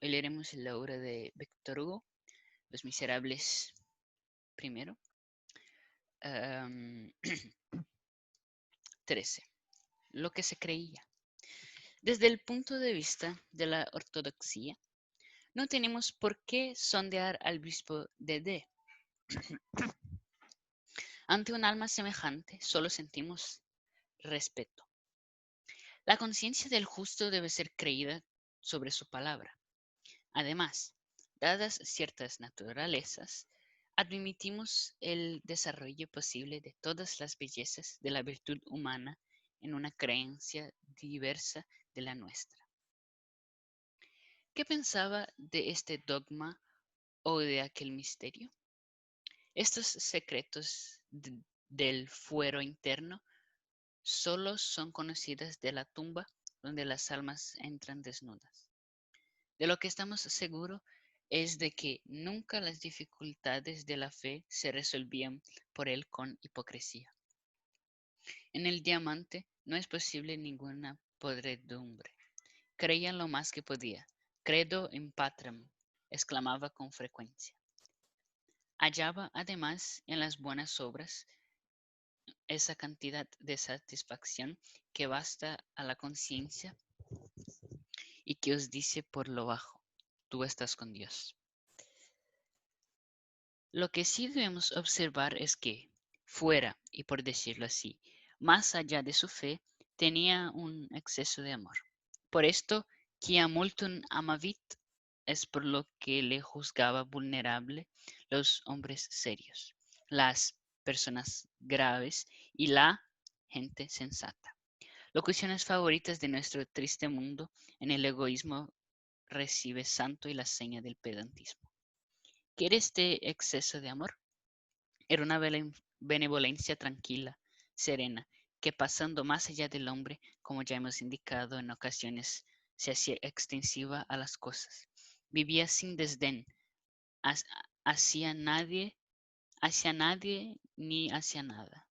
Hoy leeremos la obra de Víctor Hugo, Los Miserables primero. 13. Lo que se creía. Desde el punto de vista de la ortodoxia, no tenemos por qué sondear al obispo de D. Ante un alma semejante, solo sentimos respeto. La conciencia del justo debe ser creída sobre su palabra. Además, dadas ciertas naturalezas, admitimos el desarrollo posible de todas las bellezas de la virtud humana en una creencia diversa de la nuestra. ¿Qué pensaba de este dogma o de aquel misterio? Estos secretos del fuero interno solo son conocidas de la tumba donde las almas entran desnudas. De lo que estamos seguros es de que nunca las dificultades de la fe se resolvían por él con hipocresía. En el diamante no es posible ninguna podredumbre. Creía en lo más que podía. Credo in patrem, exclamaba con frecuencia. Hallaba además en las buenas obras esa cantidad de satisfacción que basta a la conciencia y que os dice por lo bajo, tú estás con Dios. Lo que sí debemos observar es que, fuera, y por decirlo así, más allá de su fe, tenía un exceso de amor. Por esto, quia multum amavit, es por lo que le juzgaba vulnerable los hombres serios, las personas graves y la gente sensata. Locuciones favoritas de nuestro triste mundo en el egoísmo recibe santo y la seña del pedantismo. ¿Qué era este exceso de amor? Era una benevolencia tranquila, serena, que pasando más allá del hombre, como ya hemos indicado en ocasiones, se hacía extensiva a las cosas. Vivía sin desdén hacia nadie ni hacia nada.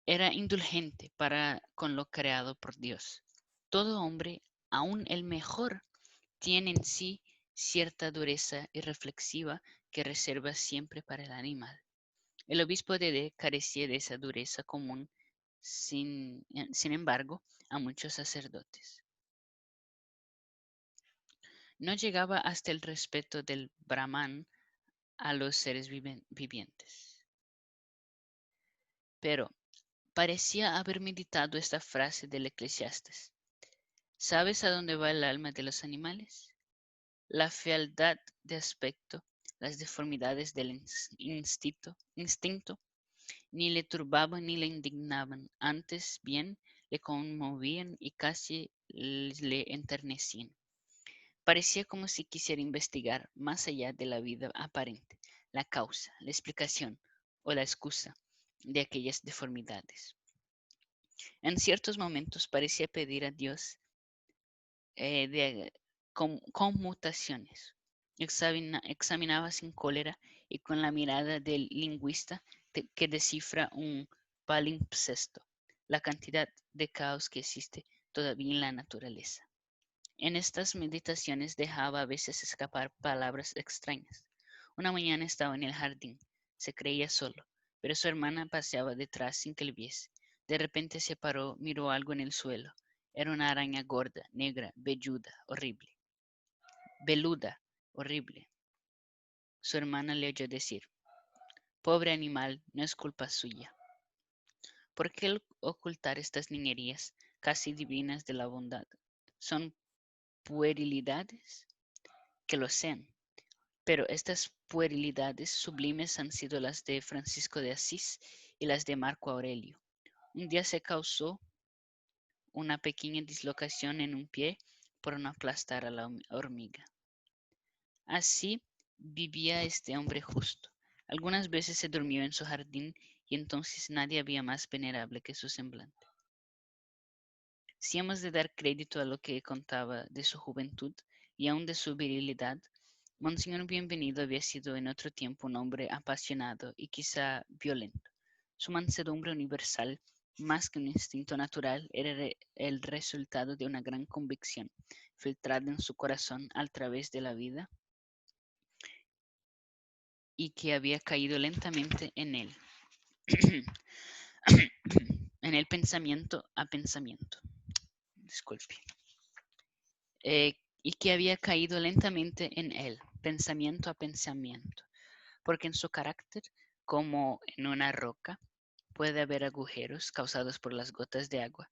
Era indulgente para con lo creado por Dios. Todo hombre, aun el mejor, tiene en sí cierta dureza irreflexiva que reserva siempre para el animal. El obispo de D carecía de esa dureza común, sin embargo, a muchos sacerdotes. No llegaba hasta el respeto del Brahman a los seres vivientes. Pero parecía haber meditado esta frase del Eclesiastes. ¿Sabes a dónde va el alma de los animales? La fealdad de aspecto, las deformidades del instinto, ni le turbaban ni le indignaban, antes bien le conmovían y casi le enternecían. Parecía como si quisiera investigar, más allá de la vida aparente, la causa, la explicación o la excusa de aquellas deformidades. En ciertos momentos parecía pedir a Dios conmutaciones. Examinaba sin cólera y con la mirada del lingüista que descifra un palimpsesto la cantidad de caos que existe todavía en la naturaleza. En estas meditaciones dejaba a veces escapar palabras extrañas. Una mañana estaba en el jardín, se creía solo, pero su hermana paseaba detrás sin que le viese. De repente se paró, miró algo en el suelo. Era una araña gorda, negra, veluda, horrible. Su hermana le oyó decir, pobre animal, no es culpa suya. ¿Por qué ocultar estas niñerías casi divinas de la bondad? ¿Son puerilidades? Que lo sean. Pero estas puerilidades sublimes han sido las de Francisco de Asís y las de Marco Aurelio. Un día se causó una pequeña dislocación en un pie por no aplastar a la hormiga. Así vivía este hombre justo. Algunas veces se durmió en su jardín y entonces nadie había más venerable que su semblante. Si hemos de dar crédito a lo que contaba de su juventud y aun de su virilidad, Monseñor Bienvenido había sido en otro tiempo un hombre apasionado y quizá violento. Su mansedumbre universal más que un instinto natural, era el resultado de una gran convicción filtrada en su corazón a través de la vida y que había caído lentamente en él, en el pensamiento a pensamiento. Disculpe. Y que había caído lentamente en él, pensamiento a pensamiento, porque en su carácter, como en una roca, puede haber agujeros causados por las gotas de agua.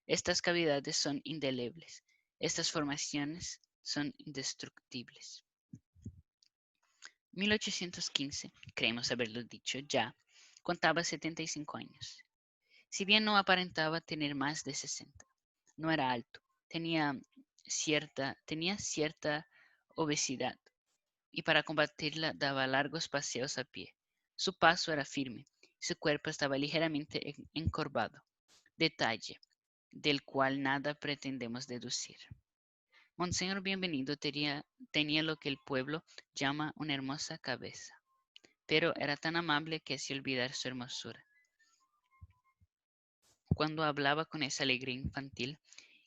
Estas cavidades son indelebles, estas formaciones son indestructibles. 1815, creemos haberlo dicho ya, contaba 75 años. Si bien no aparentaba tener más de 60, no era alto, tenía cierta obesidad y para combatirla daba largos paseos a pie. Su paso era firme, su cuerpo estaba ligeramente encorvado, detalle del cual nada pretendemos deducir. Monseñor Bienvenido tenía lo que el pueblo llama una hermosa cabeza, pero era tan amable que hacía olvidar su hermosura. Cuando hablaba con esa alegría infantil,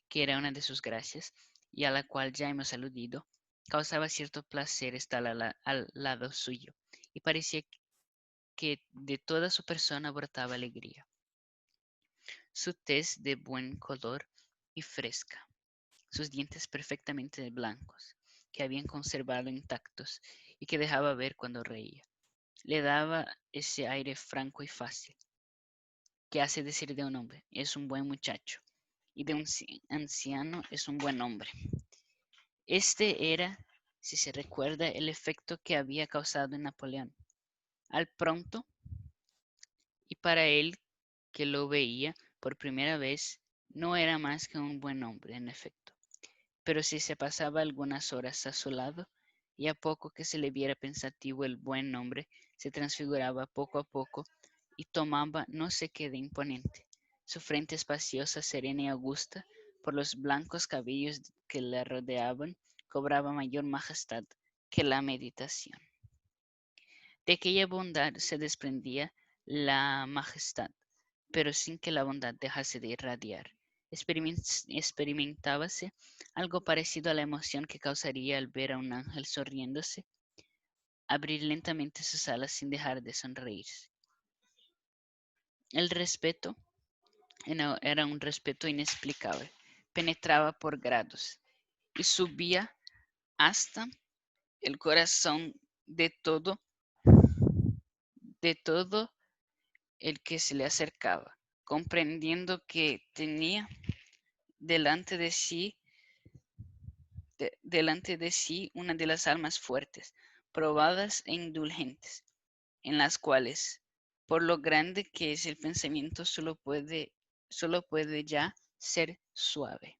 que era una de sus gracias, y a la cual ya hemos aludido, causaba cierto placer estar al lado suyo, y parecía que de toda su persona brotaba alegría. Su tez de buen color y fresca, sus dientes perfectamente blancos, que habían conservado intactos y que dejaba ver cuando reía, le daba ese aire franco y fácil, que hace decir de un hombre, es un buen muchacho, y de un anciano es un buen hombre. Este era, si se recuerda, el efecto que había causado en Napoleón. Al pronto, y para él que lo veía por primera vez, no era más que un buen hombre, en efecto. Pero si se pasaba algunas horas a su lado, y a poco que se le viera pensativo el buen hombre, se transfiguraba poco a poco y tomaba no sé qué de imponente. Su frente espaciosa, serena y augusta, por los blancos cabellos que la rodeaban, cobraba mayor majestad que la meditación. De aquella bondad se desprendía la majestad, pero sin que la bondad dejase de irradiar. Experimentábase algo parecido a la emoción que causaría al ver a un ángel sonriéndose, abrir lentamente sus alas sin dejar de sonreírse. El respeto era un respeto inexplicable, penetraba por grados y subía hasta el corazón de todo el que se le acercaba, comprendiendo que tenía delante de sí, delante de sí una de las almas fuertes, probadas e indulgentes, en las cuales, por lo grande que es el pensamiento, solo puede ya ser suave.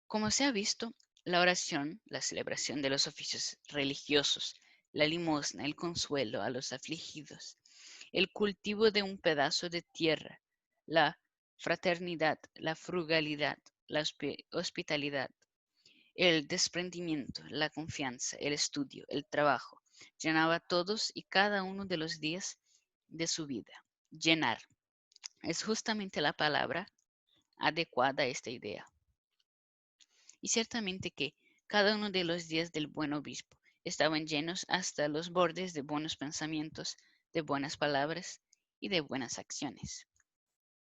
Como se ha visto, la oración, la celebración de los oficios religiosos, la limosna, el consuelo a los afligidos, el cultivo de un pedazo de tierra, la fraternidad, la frugalidad, la hospitalidad, el desprendimiento, la confianza, el estudio, el trabajo, llenaba todos y cada uno de los días de su vida. Llenar es justamente la palabra adecuada a esta idea. Y ciertamente que cada uno de los días del buen obispo estaban llenos hasta los bordes de buenos pensamientos, de buenas palabras y de buenas acciones.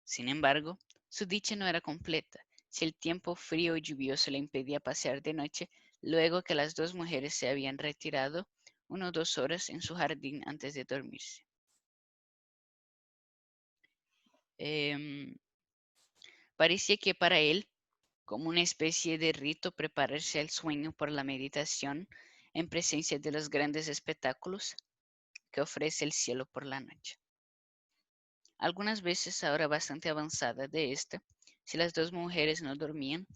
Sin embargo, su dicha no era completa si el tiempo frío y lluvioso le impedía pasear de noche luego que las dos mujeres se habían retirado 1 o 2 horas en su jardín antes de dormirse. Parecía que para él, como una especie de rito, prepararse al sueño por la meditación en presencia de los grandes espectáculos que ofrece el cielo por la noche. Algunas veces, ahora bastante avanzada de esta, si las dos mujeres no dormían,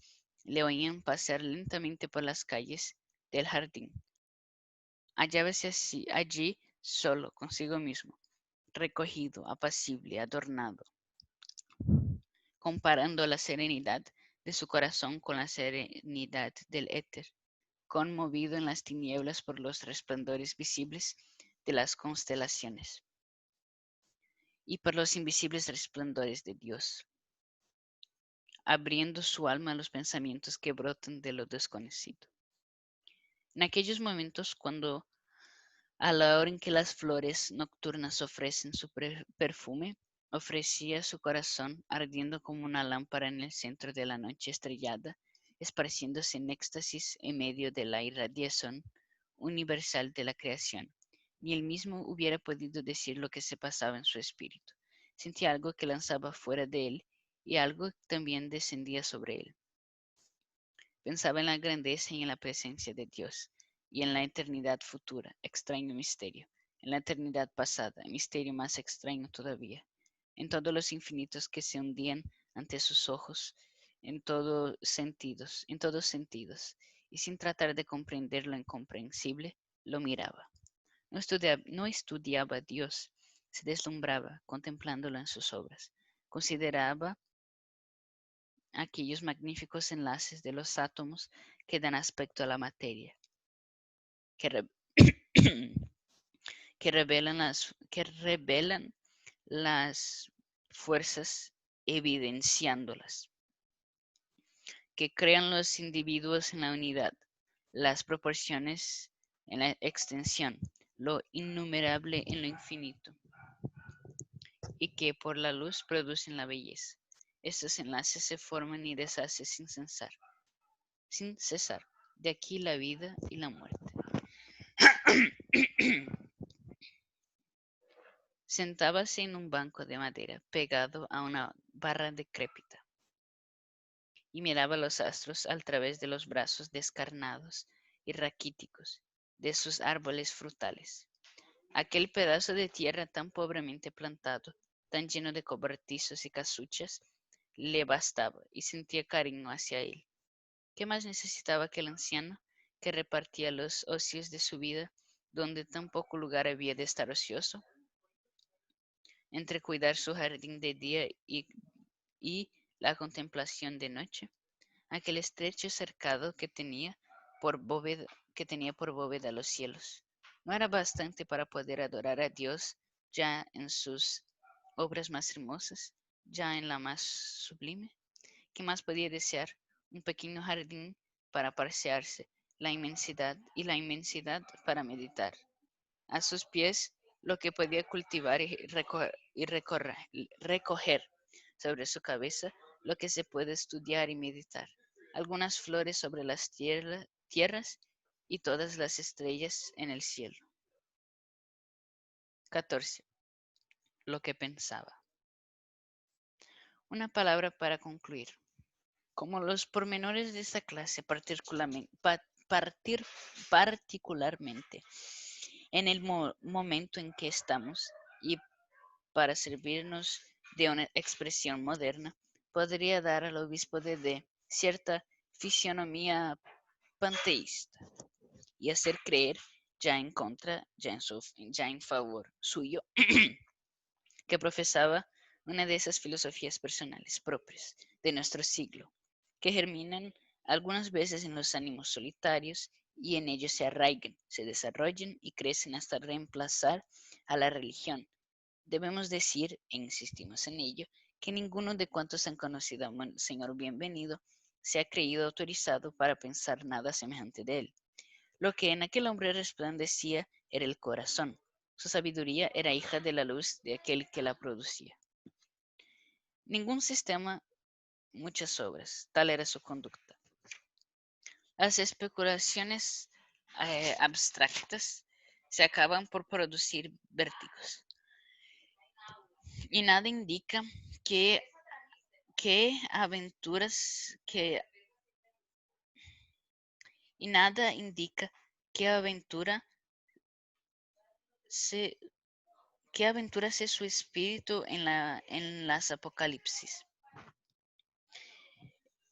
le oían pasear lentamente por las calles del jardín. Hallábase allí solo consigo mismo, recogido, apacible, adornado, comparando la serenidad de su corazón con la serenidad del éter, conmovido en las tinieblas por los resplandores visibles de las constelaciones. y por los invisibles resplandores de Dios, abriendo su alma a los pensamientos que brotan de lo desconocido. En aquellos momentos cuando, a la hora en que las flores nocturnas ofrecen su perfume, ofrecía su corazón ardiendo como una lámpara en el centro de la noche estrellada, esparciéndose en éxtasis en medio de la irradiación universal de la creación. Ni él mismo hubiera podido decir lo que se pasaba en su espíritu. Sentía algo que lanzaba fuera de él y algo que también descendía sobre él. Pensaba en la grandeza y en la presencia de Dios, y en la eternidad futura, extraño misterio, en la eternidad pasada, misterio más extraño todavía, en todos los infinitos que se hundían ante sus ojos, en todos sentidos, y sin tratar de comprender lo incomprensible, lo miraba. No estudiaba a Dios, se deslumbraba contemplándolo en sus obras, consideraba aquellos magníficos enlaces de los átomos que dan aspecto a la materia, que, re- que revelan las fuerzas evidenciándolas, que crean los individuos en la unidad, las proporciones en la extensión, lo innumerable en lo infinito, y que por la luz producen la belleza. Estos enlaces se forman y deshacen sin cesar. De aquí la vida y la muerte. Sentábase en un banco de madera pegado a una barra decrépita y miraba los astros al través de los brazos descarnados y raquíticos de sus árboles frutales. Aquel pedazo de tierra tan pobremente plantado, tan lleno de cobertizos y casuchas, le bastaba y sentía cariño hacia él. ¿Qué más necesitaba aquel anciano que repartía los ocios de su vida, donde tan poco lugar había de estar ocioso? Entre cuidar su jardín de día y la contemplación de noche, aquel estrecho cercado que tenía por bóveda los cielos, no era bastante para poder adorar a Dios ya en sus obras más hermosas, ya en la más sublime. ¿Qué más podía desear? Un pequeño jardín para pasearse, la inmensidad para meditar. A sus pies lo que podía cultivar recoger sobre su cabeza lo que se puede estudiar y meditar. Algunas flores sobre las tierras y todas las estrellas en el cielo. 14. Lo que pensaba. Una palabra para concluir. Como los pormenores de esta clase, particularmente en el momento en que estamos y para servirnos de una expresión moderna, podría dar al obispo de D cierta fisionomía panteísta y hacer creer ya en contra, ya en favor suyo, que profesaba una de esas filosofías personales propias de nuestro siglo, que germinan algunas veces en los ánimos solitarios y en ellos se arraigan, se desarrollan y crecen hasta reemplazar a la religión. Debemos decir, e insistimos en ello, que ninguno de cuantos han conocido a Señor Bienvenido se ha creído autorizado para pensar nada semejante de él. Lo que en aquel hombre resplandecía era el corazón. Su sabiduría era hija de la luz de aquel que la producía. Ningún sistema, muchas obras, tal era su conducta. Las especulaciones abstractas se acaban por producir vértigos. Y nada indica que, que aventuras que y nada indica qué aventura se qué aventurase su espíritu en las apocalipsis.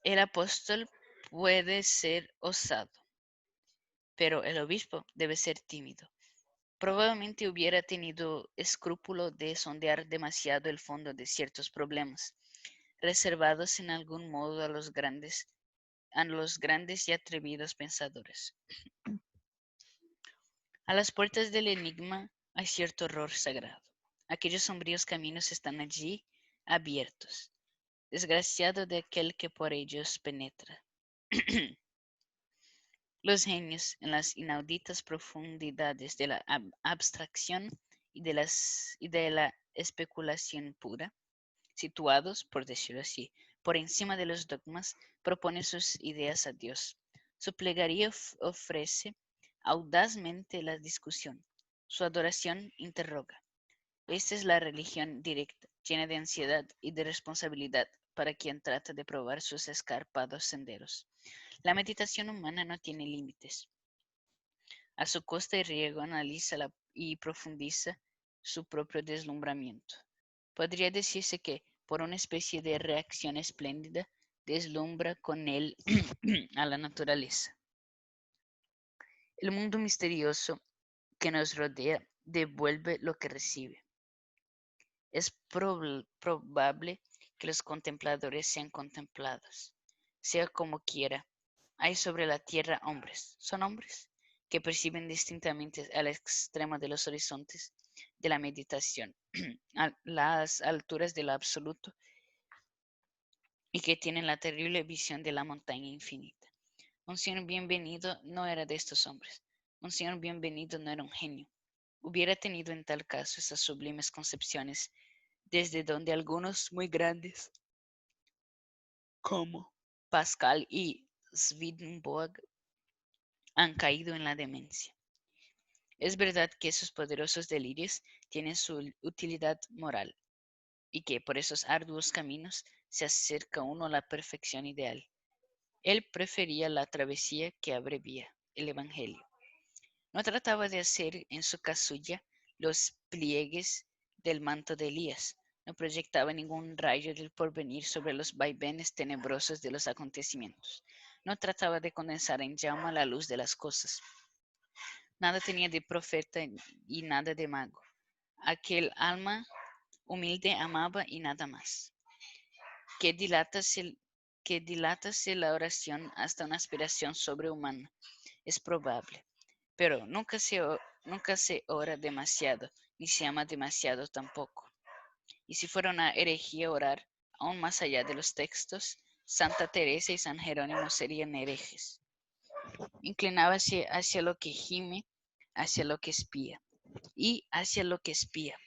El apóstol puede ser osado, pero el obispo debe ser tímido. Probablemente hubiera tenido escrúpulo de sondear demasiado el fondo de ciertos problemas, reservados en algún modo a los grandes y atrevidos pensadores. A las puertas del enigma hay cierto horror sagrado. Aquellos sombríos caminos están allí abiertos. Desgraciado de aquel que por ellos penetra. Los genios en las inauditas profundidades de la abstracción y de la especulación pura, situados, por decirlo así, por encima de los dogmas, proponen sus ideas a Dios. Su plegaria ofrece audazmente la discusión. Su adoración interroga. Esta es la religión directa, llena de ansiedad y de responsabilidad para quien trata de probar sus escarpados senderos. La meditación humana no tiene límites. A su costa y riesgo analiza y profundiza su propio deslumbramiento. Podría decirse que, por una especie de reacción espléndida, deslumbra con él a la naturaleza. El mundo misterioso que nos rodea devuelve lo que recibe. Es probable que los contempladores sean contemplados. Sea como quiera, hay sobre la tierra hombres, son hombres, que perciben distintamente al extremo de los horizontes de la meditación, a las alturas del absoluto, y que tienen la terrible visión de la montaña infinita. Un señor bienvenido no era de estos hombres. Un señor bienvenido no era un genio. Hubiera tenido en tal caso esas sublimes concepciones desde donde algunos muy grandes, como Pascal y Swedenborg, han caído en la demencia. Es verdad que esos poderosos delirios tienen su utilidad moral y que por esos arduos caminos se acerca uno a la perfección ideal. Él prefería la travesía que abrevia el Evangelio. No trataba de hacer en su casulla los pliegues del manto de Elías, no proyectaba ningún rayo del porvenir sobre los vaivenes tenebrosos de los acontecimientos, no trataba de condensar en llama la luz de las cosas. Nada tenía de profeta y nada de mago. Aquel alma humilde amaba y nada más. Que dilatase la oración hasta una aspiración sobrehumana, es probable. Pero nunca se ora demasiado, ni se ama demasiado tampoco. Y si fuera una herejía orar, aún más allá de los textos, Santa Teresa y San Jerónimo serían herejes. Inclinábase hacia lo que gime, hacia lo que espía, y hacia lo que espía.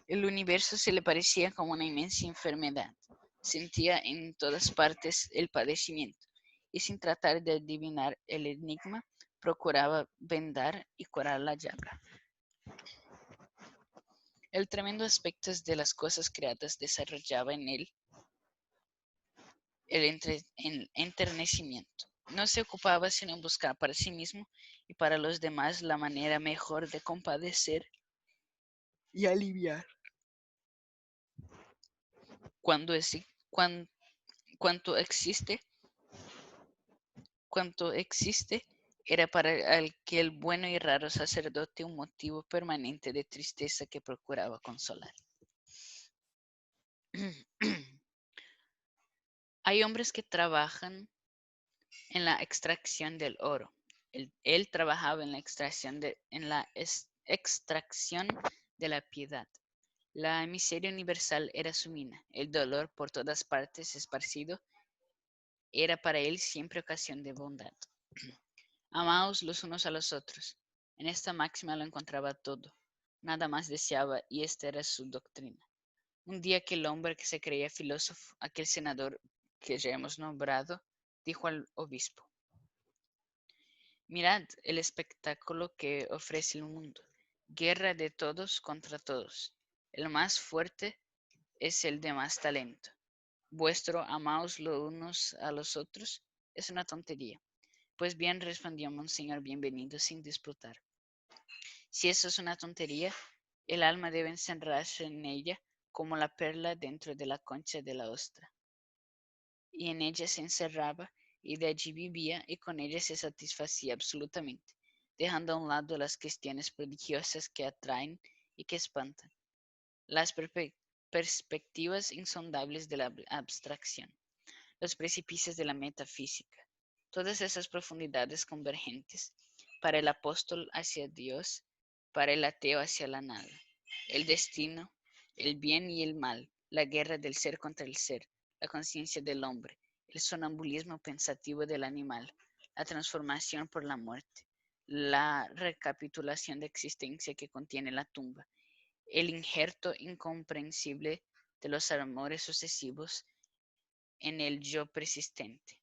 El universo se le parecía como una inmensa enfermedad. Sentía en todas partes el padecimiento, y sin tratar de adivinar el enigma, procuraba vendar y curar la llaga. El tremendo aspecto de las cosas creadas desarrollaba en él el enternecimiento. No se ocupaba sino en buscar para sí mismo y para los demás la manera mejor de compadecer y aliviar. Cuando cuanto existe, cuanto existe, era para aquel bueno y raro sacerdote un motivo permanente de tristeza que procuraba consolar. Hay hombres que trabajan en la extracción del oro. Él trabajaba en la extracción extracción de la piedad. La miseria universal era su mina. El dolor por todas partes esparcido era para él siempre ocasión de bondad. Amaos los unos a los otros. En esta máxima lo encontraba todo. Nada más deseaba y esta era su doctrina. Un día aquel hombre que se creía filósofo, aquel senador que ya hemos nombrado, dijo al obispo: mirad el espectáculo que ofrece el mundo. Guerra de todos contra todos. El más fuerte es el de más talento. Vuestro amaos los unos a los otros es una tontería. Pues bien, respondió Monseñor Bienvenido sin disputar. Si eso es una tontería, el alma debe encerrarse en ella como la perla dentro de la concha de la ostra. Y en ella se encerraba y de allí vivía y con ella se satisfacía absolutamente, dejando a un lado las cuestiones prodigiosas que atraen y que espantan, las perspectivas insondables de la abstracción, los precipicios de la metafísica, todas esas profundidades convergentes, para el apóstol hacia Dios, para el ateo hacia la nada. el destino, el bien y el mal, la guerra del ser contra el ser, la conciencia del hombre, el sonambulismo pensativo del animal, la transformación por la muerte, la recapitulación de existencia que contiene la tumba, el injerto incomprensible de los amores sucesivos en el yo persistente,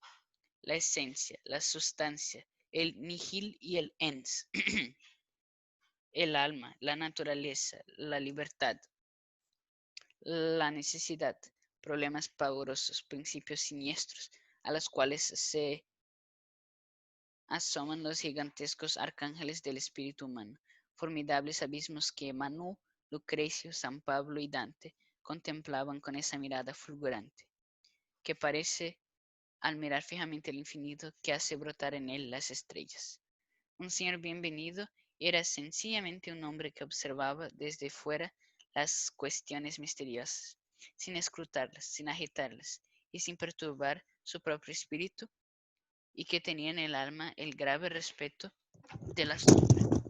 la esencia, la sustancia, el nihil y el ens, el alma, la naturaleza, la libertad, la necesidad, problemas pavorosos, principios siniestros, a los cuales se asoman los gigantescos arcángeles del espíritu humano, formidables abismos que Manú, Lucrecio, San Pablo y Dante contemplaban con esa mirada fulgurante, que parece, al mirar fijamente el infinito, que hace brotar en él las estrellas. Un señor bienvenido era sencillamente un hombre que observaba desde fuera las cuestiones misteriosas, sin escrutarlas, sin agitarlas y sin perturbar su propio espíritu, y que tenía en el alma el grave respeto de la sombra.